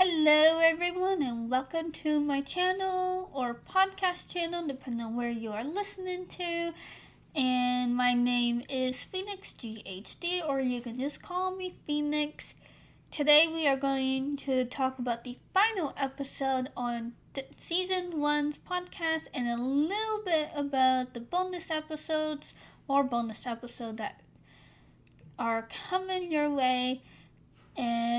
Hello everyone and welcome to my channel or podcast channel depending on where you are listening to. And my name is Phoenix GHD, or you can just call me Phoenix. Today we are going to talk about the final episode on season 1's podcast and a little bit about the bonus episodes that are coming your way.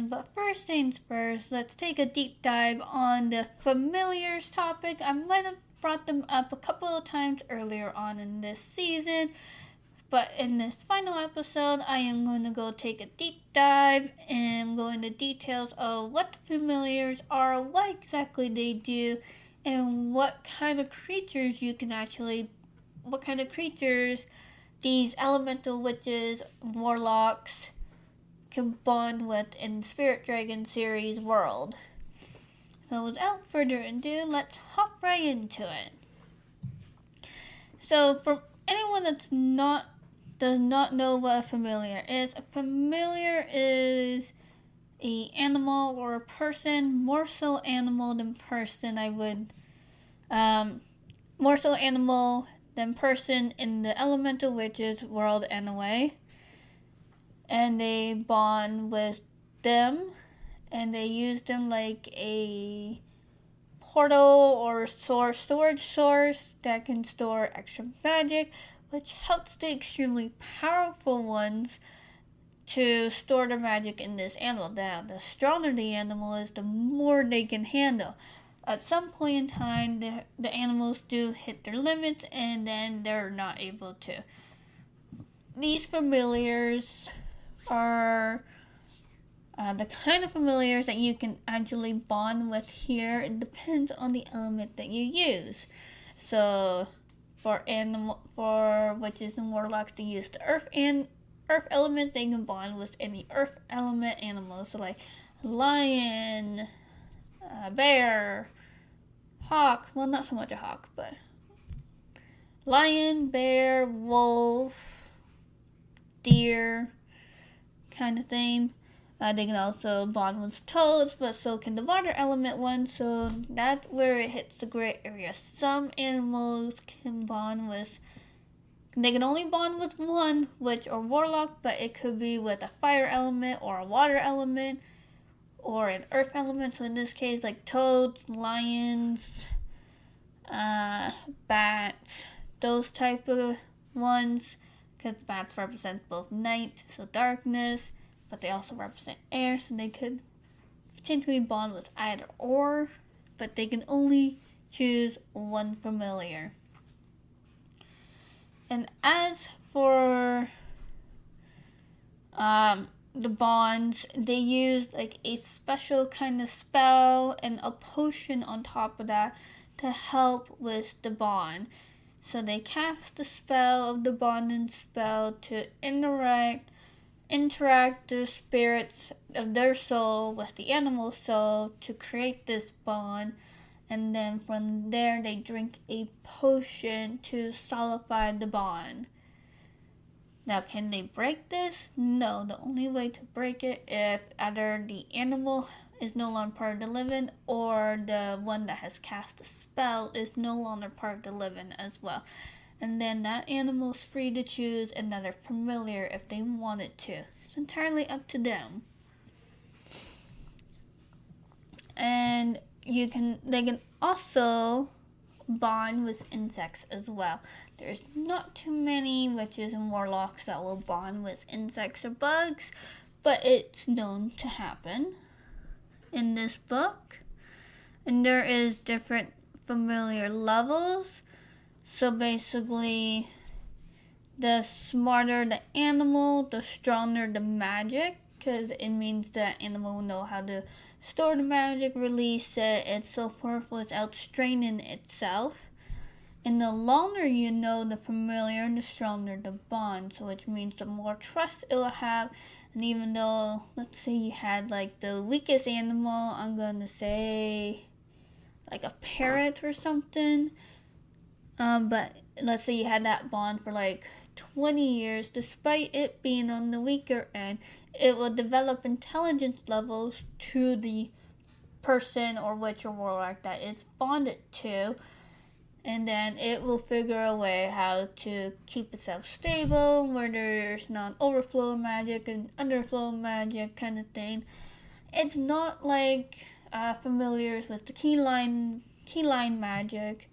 But first things first, let's take a deep dive on the familiars topic. I might have brought them up a couple of times earlier on in this season, but in this final episode, I am going to go take a deep dive and go into details of what the familiars are, what exactly they do, and what kind of creatures these elemental witches, warlocks, can bond with in Spirit Dragon series world. So without further ado, let's hop right into it. So for anyone does not know what a familiar is a animal or a person, more so animal than person. More so animal than person in the elemental witches world anyway. And they bond with them, and they use them like a portal or storage source that can store extra magic, which helps the extremely powerful ones to store their magic in this animal. Now, the stronger the animal is, the more they can handle. At some point in time, the animals do hit their limits, and then they're not able to. These familiars are the kind of familiars that you can actually bond with here. It depends on the element that you use. So for witches and warlocks, they use the earth elements. They can bond with any earth element animals, so like lion, bear, hawk. Well, not so much a hawk, but lion, bear, wolf, deer, kind of thing. They can also bond with toads, but so can the water element ones, so that's where it hits the gray area. Some animals can only bond with one witch or warlock, but it could be with a fire element or a water element or an earth element. So in this case, like toads, lions, bats, those type of ones, because bats represent both night, so darkness, but they also represent air, so they could potentially bond with either or, but they can only choose one familiar. And as for the bonds, they use like a special kind of spell and a potion on top of that to help with the bond. So they cast the spell of the bonding spell to interact the spirits of their soul with the animal soul to create this bond. And then from there, they drink a potion to solidify the bond. Now, can they break this? No, the only way to break it if either the animal is no longer part of the living, or the one that has cast the spell is no longer part of the living as well. And then that animal is free to choose another familiar if they wanted to. It's entirely up to them. And they can also bond with insects as well. There's not too many witches and warlocks that will bond with insects or bugs, but it's known to happen in this book. And there is different familiar levels. So basically, the smarter the animal, the stronger the magic, because it means that animal will know how to store the magic, release it, and so forth without straining itself. And the longer you know the familiar, the stronger the bond, so which means the more trust it will have. And even though, let's say you had like the weakest animal, I'm going to say like a parrot or something, but let's say you had that bond for like 20 years, despite it being on the weaker end, it will develop intelligence levels to the person or witch or warlock that it's bonded to, and then it will figure a way how to keep itself stable where there's not overflow magic and underflow magic kind of thing. It's not like familiars with the keyline magic,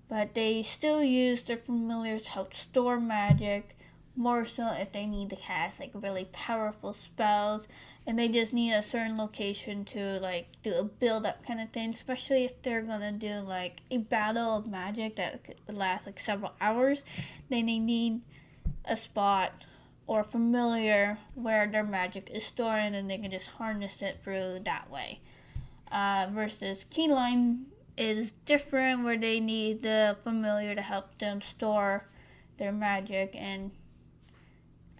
but they still use their familiars to help store magic, more so if they need to cast like really powerful spells and they just need a certain location to like do a build up kind of thing, especially if they're gonna do like a battle of magic that could last like several hours. Then they need a spot or familiar where their magic is stored and they can just harness it through that way. Versus keyline is different, where they need the familiar to help them store their magic and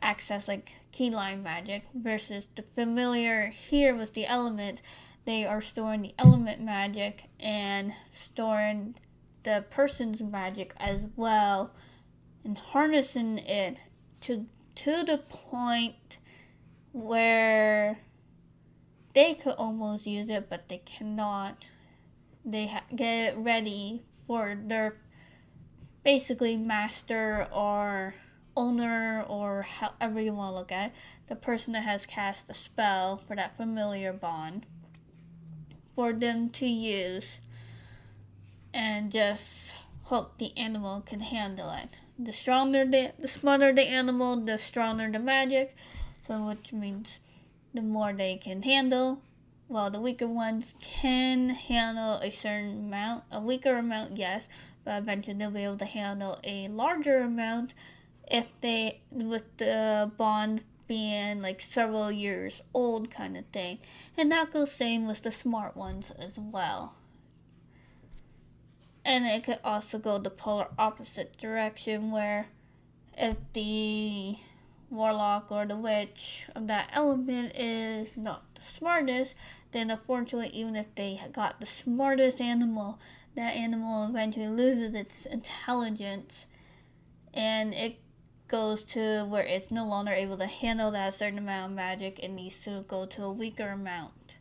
access like keyline magic, versus the familiar here with the element. They are storing the element magic and storing the person's magic as well and harnessing it to the point where they could almost use it, but they cannot. They get it ready for their basically master or owner, or however you want to look at it, the person that has cast a spell for that familiar bond, for them to use and just hope the animal can handle it. The smarter the animal, the stronger the magic. So which means the more they can handle. Well, the weaker ones can handle a certain amount. A weaker amount, yes, but eventually they'll be able to handle a larger amount if they, with the bond being like several years old kind of thing. And that goes same with the smart ones as well. And it could also go the polar opposite direction, where if the warlock or the witch of that element is not the smartest, then unfortunately, even if they got the smartest animal, that animal eventually loses its intelligence, and it goes to where it's no longer able to handle that certain amount of magic. It needs to go to a weaker amount.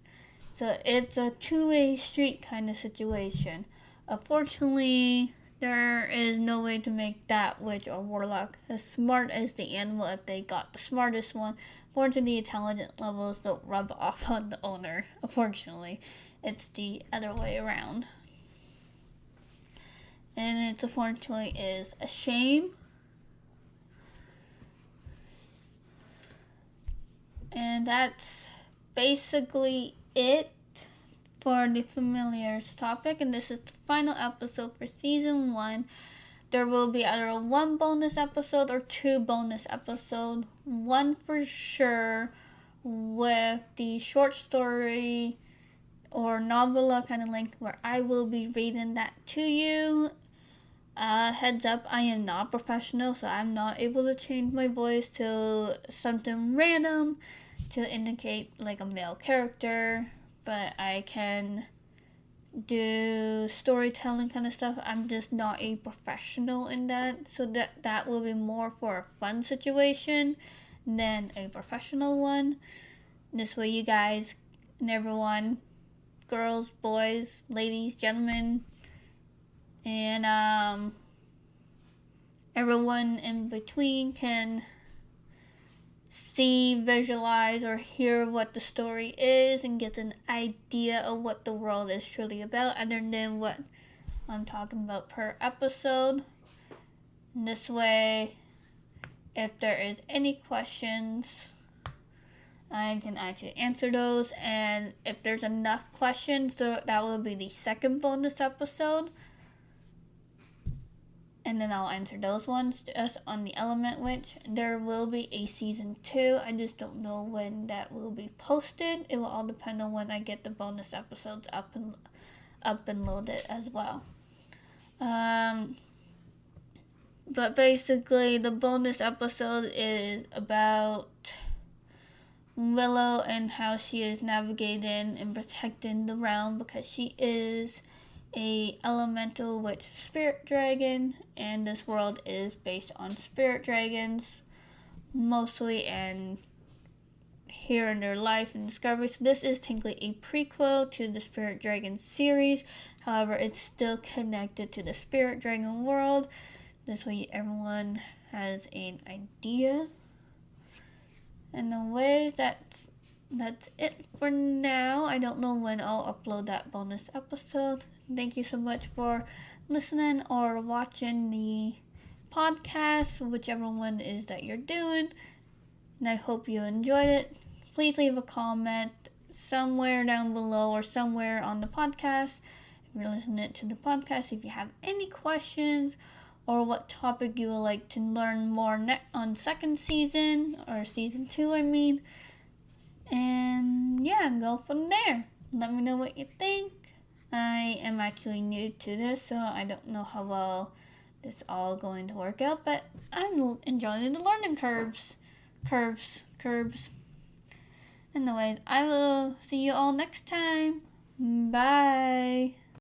So it's a two-way street kind of situation. Unfortunately, there is no way to make that witch or warlock as smart as the animal if they got the smartest one. Fortunately, the intelligence levels don't rub off on the owner. Unfortunately, it's the other way around. And it unfortunately is a shame. And that's basically it for the familiars topic, and this is the final episode for season 1. There will be either one bonus episode or 2 bonus episodes. One for sure with the short story or novella kind of length, where I will be reading that to you. Heads up, I am not professional, so I'm not able to change my voice to something random to indicate like a male character, but I can do storytelling kind of stuff. I'm just not a professional in that, so that will be more for a fun situation than a professional one. This way you guys and everyone, girls, boys, ladies, gentlemen, and everyone in between can see, visualize, or hear what the story is and get an idea of what the world is truly about, other than what I'm talking about per episode. And this way, if there is any questions, I can actually answer those. And if there's enough questions, so that will be the second bonus episode. And then I'll answer those ones just on the Element Witch. There will be a season 2. I just don't know when that will be posted. It will all depend on when I get the bonus episodes up and loaded as well. But basically, the bonus episode is about Willow and how she is navigating and protecting the realm, because she is a elemental witch spirit dragon, and this world is based on spirit dragons mostly, and here in their life and discovery. So this is technically a prequel to the Spirit Dragon series. However, it's still connected to the Spirit Dragon world. This way everyone has an idea. Anyways, that's it for now. I don't know when I'll upload that bonus episode. Thank you so much for listening or watching the podcast, whichever one it is that you're doing. And I hope you enjoyed it. Please leave a comment somewhere down below or somewhere on the podcast. If you're listening to the podcast, if you have any questions or what topic you would like to learn more on second season or season 2, and yeah, go from there. Let me know what you think. I am actually new to this, so I don't know how well this all going to work out, but I'm enjoying the learning curves. Anyways, I will see you all next time. Bye.